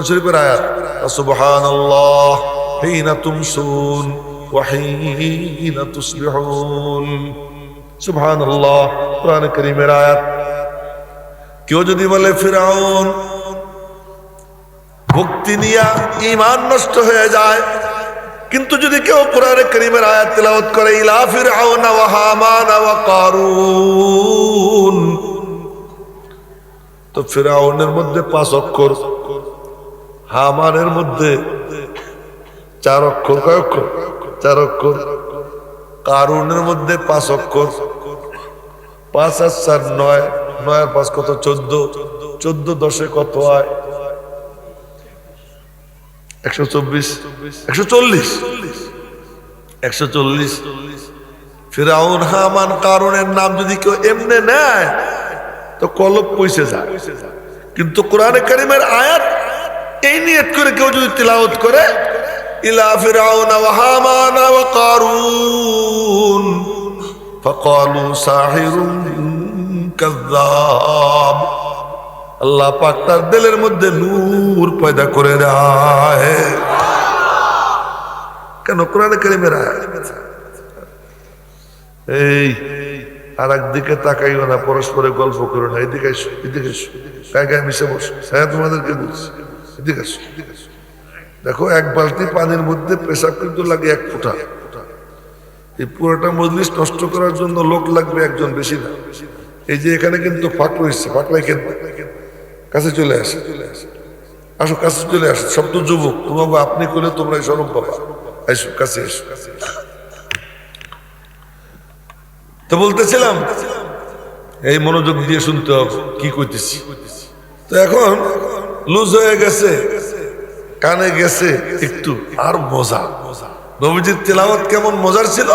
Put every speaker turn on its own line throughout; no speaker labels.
শরীফের আয়াত, সুবহানাল্লাহ হিনা তুমসুন ওয়া হিনা তুসবিহুন। সুবহানাল্লাহ কোরআন কারীমের আয়াত। কেউ যদি বলে ফিরআউন ভক্তি নিয়া ঈমান নষ্ট হয়ে যায়, কিন্তু যদি কেউ কোরআন কারীমের আয়াত তেলাওয়াত করে ইলা ফিরআউন ওয়া হামান ওয়া কারুন, তো ফিরআউনের মধ্যে 5 অক্ষর, হামানের মধ্যে 4 অক্ষর, কয় অক্ষর? 4 অক্ষর। কারুনের মধ্যে 5 অক্ষর, 5 আর 4 9, 9 আর 5 কত? 14, 14 10 কত হয়? 124, 140, 140। ফিরআউন হামান কারুনের নাম যদি কেউ এমনে নেয় তো কলব পয়সে যায়, কিন্তু কোরআনে কারীমের আয়াত এই নিয়ত করে কেউ যদি তিলাওয়াত করে ইলা ফিরআউন ওয়া হামান ওয়া কারুন ফাকালু সাহিরুন কাযযাব, আল্লাহ পাক তার দিলের মধ্যে নূর পয়দা করে দেয়। কেন? কোরআনে কারীমের আয়াত। এই আর একদিকে তাকাইও না, পরস্পরে গল্প করো না, এদিকে এসো, এদিকে এসো, গায়ে গায়ে মিশে বসো। হ্যাঁ তোমাদেরকে বলছি, এদিকে এসো। দেখো, 1 বালতি পানির মধ্যে পেশাব কিন্তু লাগে 1 ফোঁটা। এই পুরোটা মজলিস নষ্ট করার জন্য লোক লাগবে একজন, বেশি না। এই যে এখানে কিন্তু ফাঁক রয়েছে, ফাঁকলাই কেন? কাছে চলে আসে, আসো কাছে চলে আসো। সব তো যুবক, তোমাকে আপনি করলে তোমরা শরম পাবা। এসো কাছে এসো। তো বলতেছিলাম এই মনোযোগ দিয়ে শুনতে হবে কি কইতেছি। তো এখন লুজ হয়ে গেছে, কানে গেছে একটু, আর মজা। নবীজির তেলাওয়াত কেমন মজার ছিল!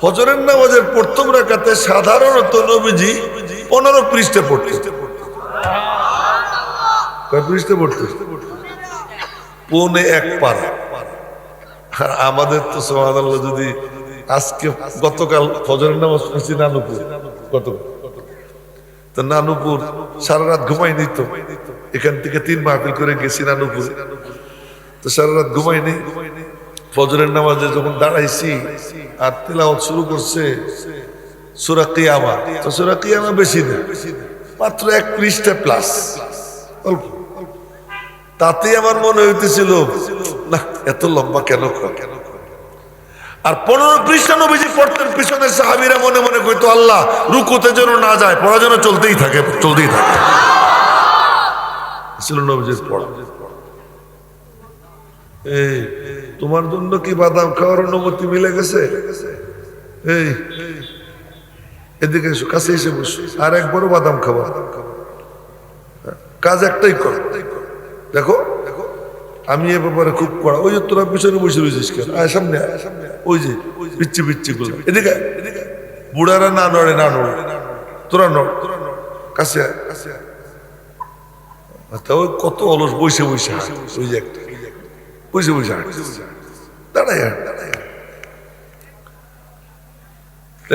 ফজরের নামাজের প্রথম রাকাতে সাধারণত নবীজি 15 পৃষ্ঠা পড়তেন। কয় পৃষ্ঠা পড়তেন? 1.25 পারা। আর আমাদের তো সুবহানাল্লাহ, যদি আজকে গতকাল ফজরের নামাজ পড়ছি নানুপুর, তো নানুপুর সারা রাত ঘুমাইনি। তো এখান থেকে 3 মাহফিল করে গেছি নানুপুর, তো সারা রাত ঘুমাইনি। ফজরের নামাজে যখন দাঁড়াইছি আর তিলাওয়াত শুরু করছে সূরা কিয়ামা, তো সূরা কিয়ামা বেশি না, মাত্র 1 পৃষ্ঠা প্লাস, অল্প। তাতেই আমার মনে হইতেছিল না, এত লম্বা কেন? আর 15 পৃষ্ঠা নবীজি পড়তেন, পিছনের সাহাবীরা মনে মনে কইতো আল্লাহ রুকুতে যেন না যায়, পড়া যেন চলতেই থাকে, চলতেই থাকে। ছিল নবীজির পড়া। এই তোমার জন্য কি বাদাম খাওয়ার অনুমতি মিলে গেছে? এই এদিকে এসো, কাছে এসে বসো, আর একবারও বাদাম খাওয়া। কাজ একটাই কর। দেখো আমি এ ব্যাপারে খুব কড়া। ওই যে তোরা পিছনে বসে রয়েছিস কেন? আয় সামনে, ওই যে পিচ্ছি পিচ্ছি গুলো, এদিকে। বুড়ারা না নড়ে, না নড়ে, তোরা নড়, কাছে আয়। ওই কত অলস, বসে বসে, ওই যে একটা বসে বসে দাঁড়াই।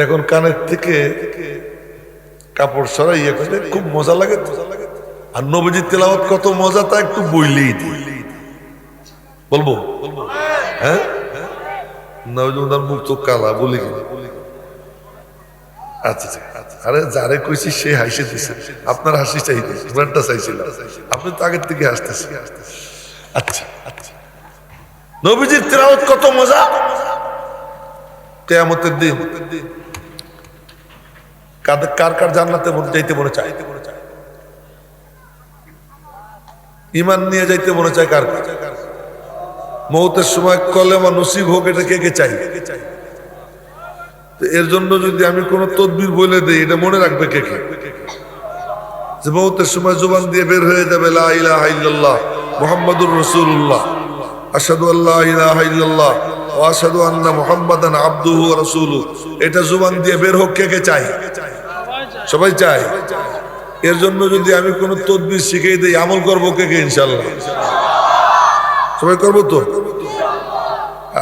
এখন কানের থেকে কাপড় সরাই, খুব মজা লাগে। আর নবীজির তেলাওয়াত কত মজা তা একটু বইলেই বলবো। হ্যাঁ, নবীজির মুখ তো কালা, বলি কি? আচ্ছা, আরে যারে কইছি সে হাসি দিছে, আপনার হাসি চাইতে ঘন্টা চাইছিলাম, আপনি তো আগের থেকে হাসতেছি। আচ্ছা, নবীজির তেলাওয়াত কত মজা! কিয়ামতের দিন কার কার জান্নাতে যাইতে মনে চায়? ঈমান নিয়ে যাইতে মনে চায় কার? মৌতের সময় কলেমা নসিব হোক, এটা কে কে চাই? এর জন্য যদি আমি কোন তদবির বলে দেই, এটা মনে রাখবে কে কে? যে মৌতের সময় জবান দিয়ে বের হয়ে যাবে লা ইলাহা ইল্লাল্লাহ মুহাম্মাদুর রাসূলুল্লাহ, আশহাদু আল্লা ইলাহা ইল্লাল্লাহ ওয়া আশহাদু আন্না মুহাম্মাদান আবদুহু ওয়া রাসূলুহু। এটা জবান দিয়ে বের হোক, কে কে চাই? সবাই চাই। এর জন্য যদি আমি কোন তদবির শিখিয়ে দেই, আমল করবো কে কে? ইনশাআল্লাহ সবাই করবো তো।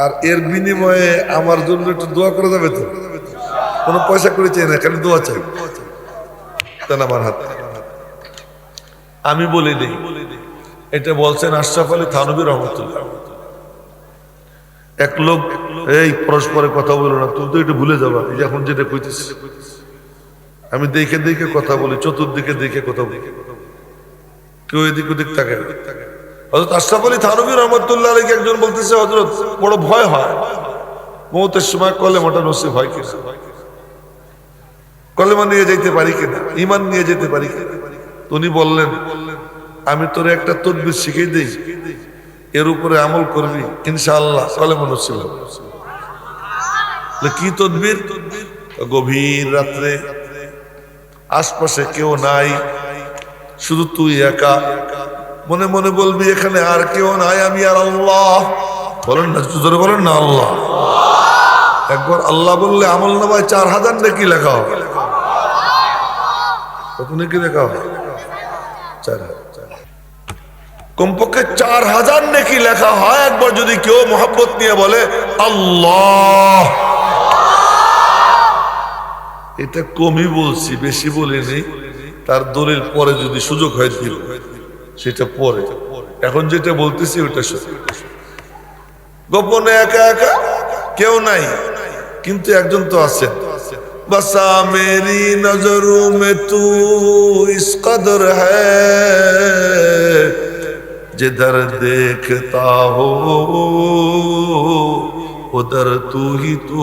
আর এর বিনিময়ে আমার জন্য একটু দোয়া করা যাবে তো? কোনো পয়সা করে চাই না, খালি দোয়া চাই। আমার হাত আমি বলে দিই, এটা বলছেন আশরাফ আলী থানভী রহমতুল্লাহ। এক লোক, এই পরস্পরে কথা বলো না, তুমি তো এটা ভুলে যাবা, এই যে এখন যেটা কইতেছি আমি দেখে দেখে কথা বলি, চতুর্দিকে দেখে কথা বলি, কেউ এদিক ওদিক থাকে। হযরত আশরাফ আলী থানভী রহমতুল্লাহ আলাইহি একজন বলতেছে, হযরত বড় ভয় হয় মওতের সময় কলেমাটা নসিব হয় কিনা, কলেমা নিয়ে যেতে পারি কিনা, ঈমান নিয়ে যেতে পারি কিনা। উনি বললেন, আমি তোরে একটা তদবির শিখিয়ে দিই, এর উপরে আমল করবি, ইনশাআল্লাহ কলেমা নসিব হবে। কি তদবির? গভীর রাত্রে আশপাশে কেউ নাই, শুধু তুই একা, মনে মনে বলবি এখানে আর কেউ নাই, আমি আর আল্লাহ। বলেন না, জোরে বলেন না আল্লাহ। একবার আল্লাহ বললে আমল নামায় 4000 নেকি লেখা হবে। কত নেকি লেখা হবে? 4000। কমপক্ষে 4000 নেকি লেখা হয় একবার যদি কেউ মোহাব্বত নিয়ে বলে আল্লাহ। এটা কমই বলছি, বেশি বলিনি। তার দলিল পরে যদি সুযোগ হয় দিব, সেটা পরে। এখন যেটা বলতেছি ওটা সত্যি। গোপনে একা একা কেউ নাই, কিন্তু একজন তো আছেন। বসা মেরি নজরু মে তু ইস কদর হ্যায়, जिधर देखता हो उधर तू ही तू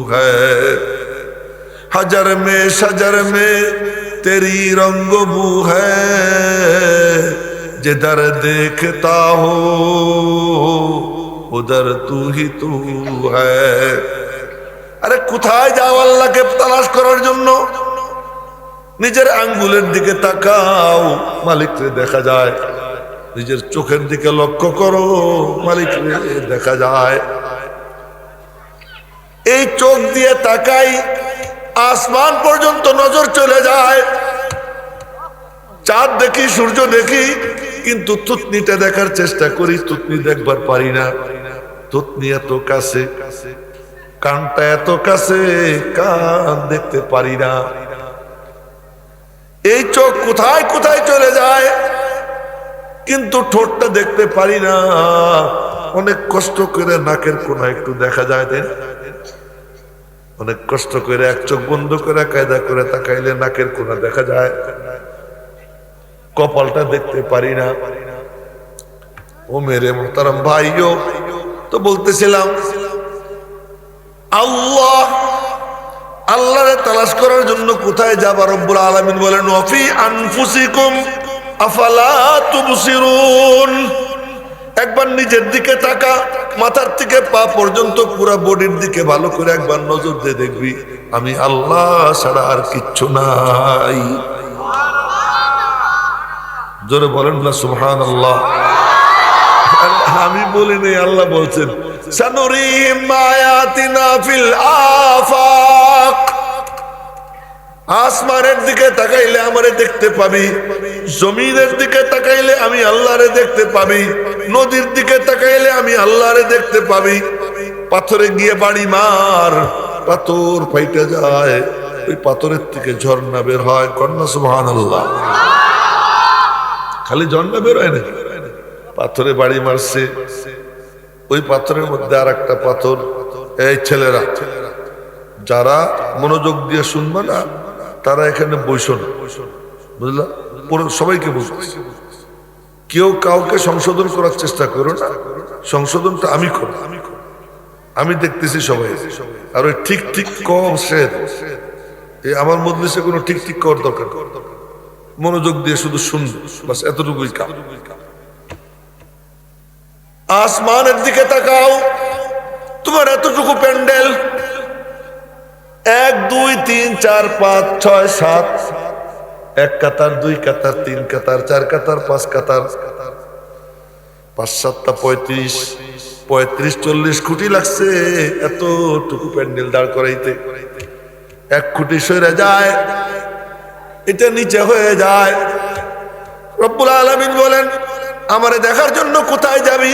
है, हजर में शजर में तेरी रंग बू है, जिधर देखता हो उधर तू ही तू है। আরে কোথায় যাও আল্লাহকে তালাশ করার জন্য? নিজের আঙ্গুলের দিকে তাকাও, মালিককে দেখা যায়। নিজের চোখের দিকে লক্ষ্য করো, মালিককে দেখা যায়। এই চোখ দিয়ে তাকাই, আসমান পর্যন্ত নজর চলে যায়। চাঁদ দেখি, সূর্য দেখি, কিন্তু থুতনিটা দেখার চেষ্টা করি, থুতনি দেখবার পারি না। থুতনি এত কাছে, কানটা এত কাছে, কান দেখতে পারি না। এই চোখ কোথায় কোথায় চলে যায়, কিন্তু ঠোঁটটা দেখতে পারি না। অনেক কষ্ট করে নাকের কোণা একটু দেখা যায়, দেন অনেক কষ্ট করে এক চোখ বন্ধ করে কায়দা করে তাকাইলে নাকের কোণা দেখা যায়। কপালটা দেখতে পারি না। ও মেরে মোহতারাম ভাইও, তো বলতেছিলাম আল্লাহ, আল্লাহরে তালাশ করার জন্য কোথায় যাবা? রব্বুল আলামিন বলেন ওয়াফি আনফুসিকুম আফালা তুবসিরুন। একবার নিজের দিকে তাকা, মাথার থেকে পা পর্যন্ত পুরো বডির দিকে ভালো করে একবার নজর দিয়ে দেখবি, আমি আল্লাহ ছাড়া আর কিচ্ছু নাই। জোরে বলেন না সুবহানাল্লাহ। আমি বলিনি, আল্লাহ বলছেন সানুরিহিম আয়াতিনা ফিল আফাক। আসমানের দিকে তাকাইলে আমারে দেখতে পাবি, জমিনের দিকে তাকাইলে আমি আল্লাহরে দেখতে পাবি, নদীর দিকে তাকাইলে আমি আল্লাহরে দেখতে পাবি। পাথরে গিয়ে বাড়ি মার, পাথর ফাইটা যায়, ওই পাথরের থেকে ঝর্ণা বের হয়। কন্যা সুবহানাল্লাহ। খালি ঝর্ণা বের হয় না, পাথরে বাড়ি মারছে, ওই পাথরের মধ্যে আর একটা পাথর। এই ছেলেরা যারা মনোযোগ দিয়ে শুনবে না, তারা এখানে বইস না, বুঝলা? সবাইকে বুঝতেছি, কেউ কাউকে সংশোধন করার চেষ্টা করো না, সংশোধনটা আমি করব, আমি দেখতেছি সবাই। আর ওই ঠিক ঠিক কম সে আমার মজলিসে কোনো ঠিক ঠিক করার দরকার, মনোযোগ দিয়ে শুধু শুনবে, বাস এতটুকুই কাজ। আসমানের দিকে তাকাও, তোমার এতটুকু প্যান্ডেল, 1 2 3 4 5 6 7, 1 কাতার, 2 কাতার, 3 কাতার, 4 কাতার, 5 কাতার, 5 7 35 35 40 খুঁটি লাগছে এতটুকু প্যান্ডেল দাঁড় করাইতে। 1 খুঁটি সরে যায়, এটা নিচে হয়ে যায়। রব্বুল আলামিন বলেন আমারে দেখার জন্য কোথায় যাবি?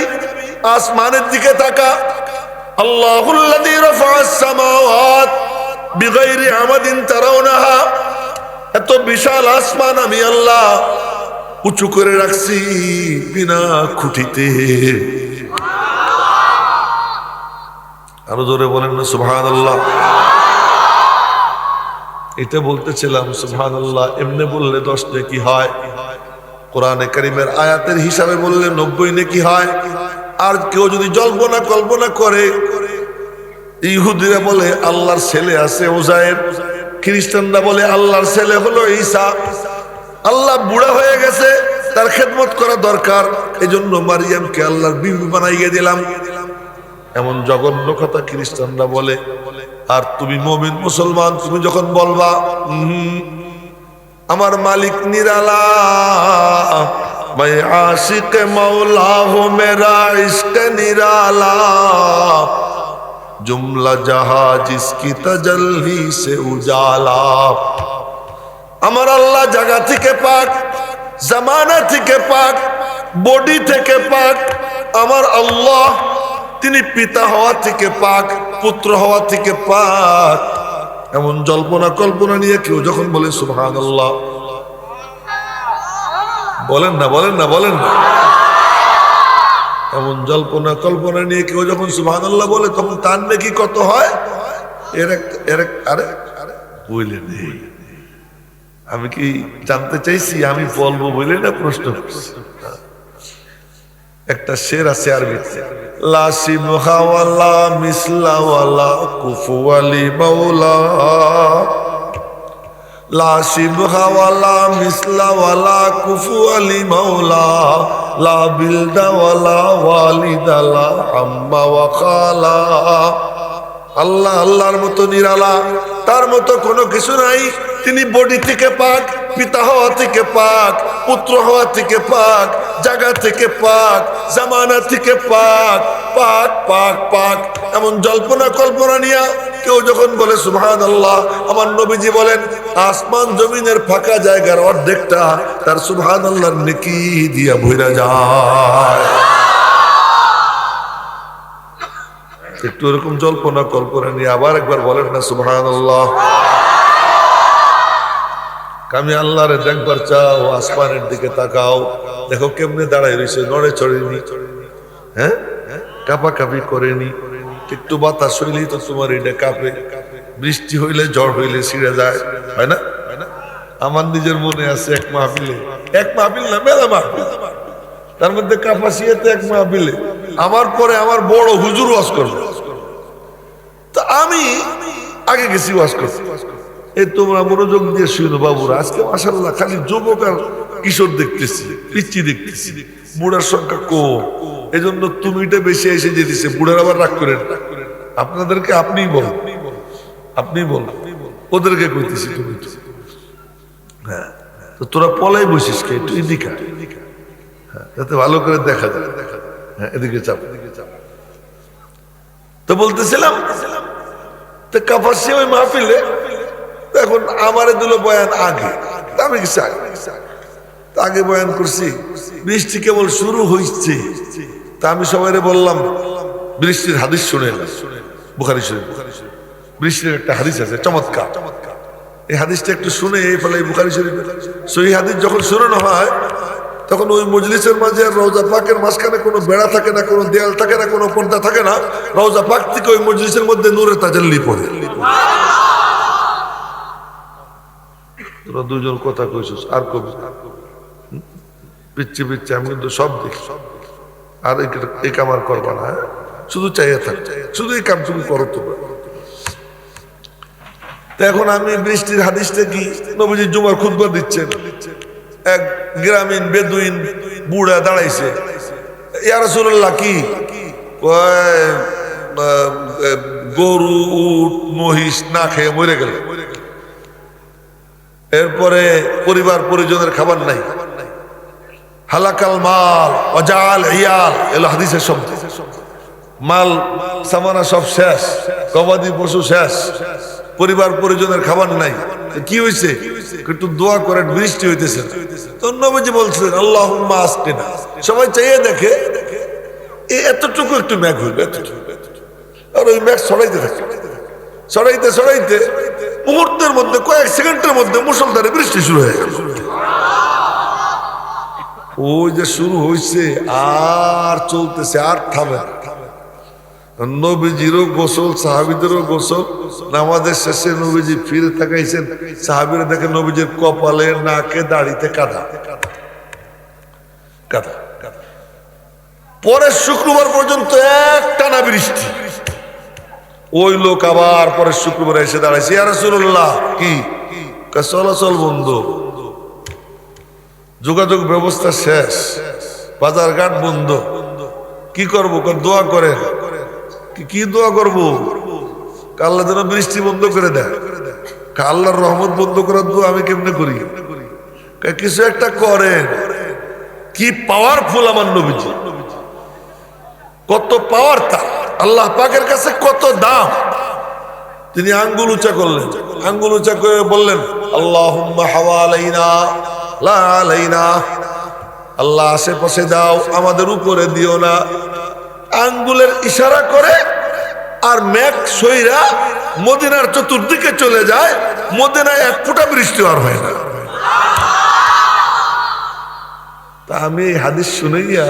আসমানের দিকে তাকা। আল্লাহুল্লাযী রাফা'আস সামাওয়াত বিগাইরি আমাদিন তারাউনাহা। এত বিশাল আসমান আমি আল্লাহ, উঁচু করে রাখছি বিনা খুঁটিতে। আরো জোরে বলেন না সুবহানাল্লাহ। এটা বলতেছিলাম সুবহানাল্লাহ এমনি বললে 10 নেকি হয়, কোরআনে কারীমের আয়াতের হিসাবে বললে 90 নেকি হয়। আর কেউ যদি জল্পনা কল্পনা করে, ইহুদিরা বলে আল্লাহর ছেলে আছে উজায়ের, খ্রিস্টানরা বলে আল্লাহর ছেলে হলো ঈসা, আল্লাহ বুড়া হয়ে গেছে, তার খেদমত করা দরকার, এজন্য মারিয়ামকে আল্লাহর বিবি বানাইয়ে দিলাম, এমন জঘন্য কথা খ্রিস্টানরা বলে। আর তুমি মুমিন মুসলমান, তুমি যখন বলবা আমার মালিক নিরালা, मैं आशिक मौला हूँ मेरा इश्क निराला, जुमला जहां जिसकी तजल्ली से उजाला। আমার আল্লাহ জায়গা থেকে পাক, জামানা থেকে পাক, বডি থেকে পাক। আমার আল্লাহ তিনি পিতা হওয়া থেকে পাক, পুত্র হওয়া থেকে পাক। এমন জল্পনা কল্পনা নিয়ে কেউ যখন বলে সুবহানাল্লাহ, বলেন না বলেন না বলেন না, এমন জল্পনা কল্পনা নিয়ে কেউ যখন সুবহানাল্লাহ বলে তখন তার নাকি কত হয়। আরে বলে নেই, আমি কি জানতে চাইছি, আমি বলবো বলে না প্রশ্ন করছি। একটা শের আছে আরবিতে, লা শিবহা ওয়ালা মিসলা ওয়ালা কুফুয়ালি মাওলা, লা শিবহা ওয়ালা মিসলা ওয়ালা কুফুয়ালি মাওলা, লা বিলদা ওয়ালা ওয়ালিদা লা আম্মা ওয়া খালা। আল্লাহ আল্লাহর মতো নিরালা, তার মতো কোনো কিছু নাই। তিনি বডি থেকে পাক, পিতা হওয়া থেকে পাক, পুত্র হওয়া থেকে পাক, জায়গা থেকে পাক, জামানা থেকে পাক, পাক পাক পাক। এমন জল্পনা কল্পনা নিয়া কেউ যখন বলে সুবহানাল্লাহ, আমার নবীজি বলেন আসমান জমিনের ফাঁকা জায়গার অর্ধেকটা তার সুবহানাল্লাহর নেকি দিয়া ভইরা যায়। একটু এরকম জল্পনা কল্পনা নিয়ে আবার একবার বলেন না সুবহানাল্লাহ। আমি আল্লাহরে দেখবার চাও, আসমানের দিকে তাকাও, দেখো কেমনে দাঁড়ায় রয়েছে, নড়ে চড়েনি, হ্যাঁ কাপা কাপি করেনি। একটু বাতাস হইলেই তো তোমার এটা কাঁপে, বৃষ্টি হইলে ঝড় হইলে ছিঁড়ে যায়, হয় না? আমার নিজের মনে আছে এক মাহফিলে, এক মাহফিল না মেলা মাহফিল, তার মধ্যে কাপাসিয়াতে এক মাহফিলে আমার পরে আমার বড় হুজুর ওয়াজ করবে, তা আমি আগে গেছি ওয়াজ করতে। এই তোমরা মনোযোগ দিয়ে শুনো বাবুরা, আজকে মাশাআল্লাহ খালি যুবক আর কিশোর দেখতেছি, পিচ্চি দেখতেছি, বুড়ার সংখ্যা কম। এই জন্য তুমিটা বেশি এসে যেতেছে, বুড়ার আবার রাগ করেন। আপনাদেরকে আপনিই বল, আপনি বল, ওদেরকে কইতেছি তুমি। হ্যাঁ, তো তোরা পলাই বসিস কে, একটু এদিকে হ্যাঁ, যাতে ভালো করে দেখা যায়। হ্যাঁ, এদিকে চাপ, এদিকে চাপ। তো বলতেছিলাম তো কাপাসি ওই মাহফিলে, এখন আমারে দিল বয়ান আগে, আমি কিছু আগে বয়ান করছি। বৃষ্টি কেবল শুরু হয়েছে, তা আমি সবাই বললাম বৃষ্টির হাদিস শুনে, বুখারী শরীফ বৃষ্টির একটা হাদিস আছে চমৎকার, এই হাদিসটা একটু শুনে এই ফলে বুখারী শরীফ সহি হাদিস যখন শুনানো হয়, তখন ওই মজলিসের মাঝে আর রওজা পাকের মাঝখানে কোনো বেড়া থাকে না, কোনো দেয়াল থাকে না, কোনো পর্দা থাকে না। রওজা পাক থেকে ওই মজলিসের মধ্যে নূরে তাজাল্লি পড়ে। তোরা দুজন কথা কইছিস, আর কবি পিচ্ছি পিচ্ছি, আমি কিন্তু সব দেখি। আর এই কাম আর করবা না, শুধু চাইয়া থাক, শুধু এই কাম তুমি করো। তোমরা তো এখন আমি বৃষ্টির হাদিসটা কি, নবীজি জুমার খুতবা দিচ্ছেন, এক গ্রামীণ বেদুইন বুড়া দাঁড়াইছে, ইয়া রাসূলুল্লাহ কি গরু উট মহিষ না খেয়ে মরে গেল, এরপরে পরিবার পরিজনের খাবার নাই, হালাকাল মাল ওয়াজাল ইয়াল, এলো হাদিসের শব্দ। মাল সামানা সব শেষ, গবাদি পশু শেষ, পরিবার পরিজনের খাবার নাই। কি হয়েছে? একটু দোয়া করেন, বৃষ্টি হইতেছে। তো নবীজি বলছেন আল্লাহুম্মা আসকিনা। সবাই চাইয়ে দেখে এতটুকু একটু মেঘ হইবে, আর ওই মেঘ ছড়াইতে থাকে, ছড়াইতে ছড়াইতে মুহূর্তের মধ্যে, কয়েক সেকেন্ডের মধ্যে মুষলধারে বৃষ্টি শুরু হয়ে গেল। ওই যে শুরু হয়েছে আর চলতেছে, আর থামে না। নবীজিরও গোসল, সাহাবিদেরও গোসল। নামাজের শেষে নবীজি ফিরে তাকাইছেন, সাহাবিরা দেখে নবীজির কপালে, নাকে, দাড়িতে কাদা কাদা। পরের শুক্রবার পর্যন্ত একটানা বৃষ্টি। ওই লোক আবার পরের শুক্রবার এসে দাঁড়াইছে, ইয়া রাসূলুল্লাহ, কি চলাচল বন্ধ, যোগাযোগ ব্যবস্থা শেষ, বাজার ঘাট বন্ধ, কি করবো? দোয়া করেন। কি দোয়া করবো? আল্লাহ যেন বৃষ্টি বন্ধ করে দেয়। আল্লাহর রহমত বন্ধ করার দোয়া আমি কেমনে করি? কিছু একটা করেন। কি পাওয়ারফুল আমার নবীজি, কত পাওয়ার তার, আল্লাহ পাকের কাছে কত দাম। তিনি আঙ্গুল উঁচা করলেন, আঙ্গুল উঁচা করে বললেন, আল্লাহুম্মা হাওয়ালাইনা লা আলাইনা, আল্লাহ আশেপাশে দাও, আমাদের উপরে দিও না। আঙ্গুলের ইশারা করে আর মেঘ সইরা মদিনার চতুর্দিকে চলে যায়। মদিনায় এক ফোঁটা বৃষ্টি আর হয় না। তা আমি এই হাদিস শুনাইয়া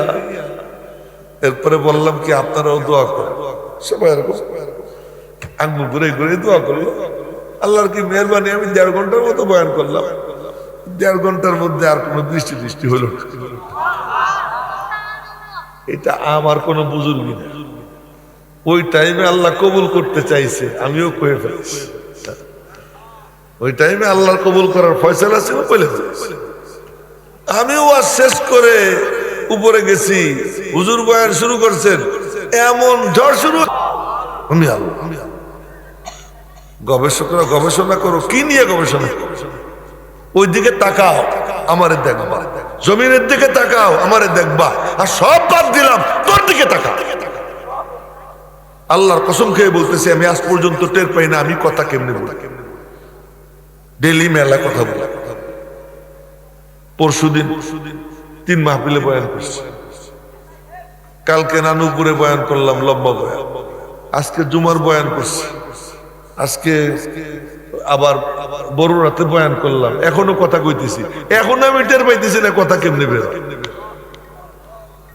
এরপরে বললাম কি, আপনারাও দোয়া করেন। সবাই এরকম আঙ্গুল ঘুরে ঘুরে দোয়া করলো। আল্লাহর কি মেহরবানি, আমি 1.5 ঘন্টার মতো বয়ান করলাম। 1.5 ঘন্টার মধ্যে আর কোনো বৃষ্টি হলো না। এটা আমার কোনো বুজুর্গি না। ওই টাইমে আল্লাহ কবুল করতে চাইছে, আমিও কয়ে ফেলেছি। ওই টাইমে আল্লাহর কবুল করার ফয়সালা ছিল, বলে ফেলেছি। আমিও আর শেষ করে উপরে গেছি, হুজুর বয়ান শুরু করছেন, এমন ঝড় শুরু। আমি আল্লাহ, গবেষকরা গবেষণা করো, কি নিয়ে গবেষণা? ওই দিকে তাকাও, আমারে দেখবা। জমিনের দিকে তাকাও, আমারে দেখবা। আর সব বাদ দিলাম, তোর দিকে তাকাও। আল্লাহর কসম খেয়ে বলতেছি, আমি আজ পর্যন্ত টের পাই না আমি কথা কেমনে বলি। ডেলি মেলা কথা বলা। পরশুদিন 3 মাহফিলে বয়ান করছি, কালকে নানুপুরে বয়ান করলাম, লম্বা বয়ান। আজকে জুমার বয়ান করছি, আজকে আবার বড় রাতে বয়ান করলাম। এখনো কথা কইতেছি, এখনো আমি টের পাইতেছি না কথা কেমনে বের।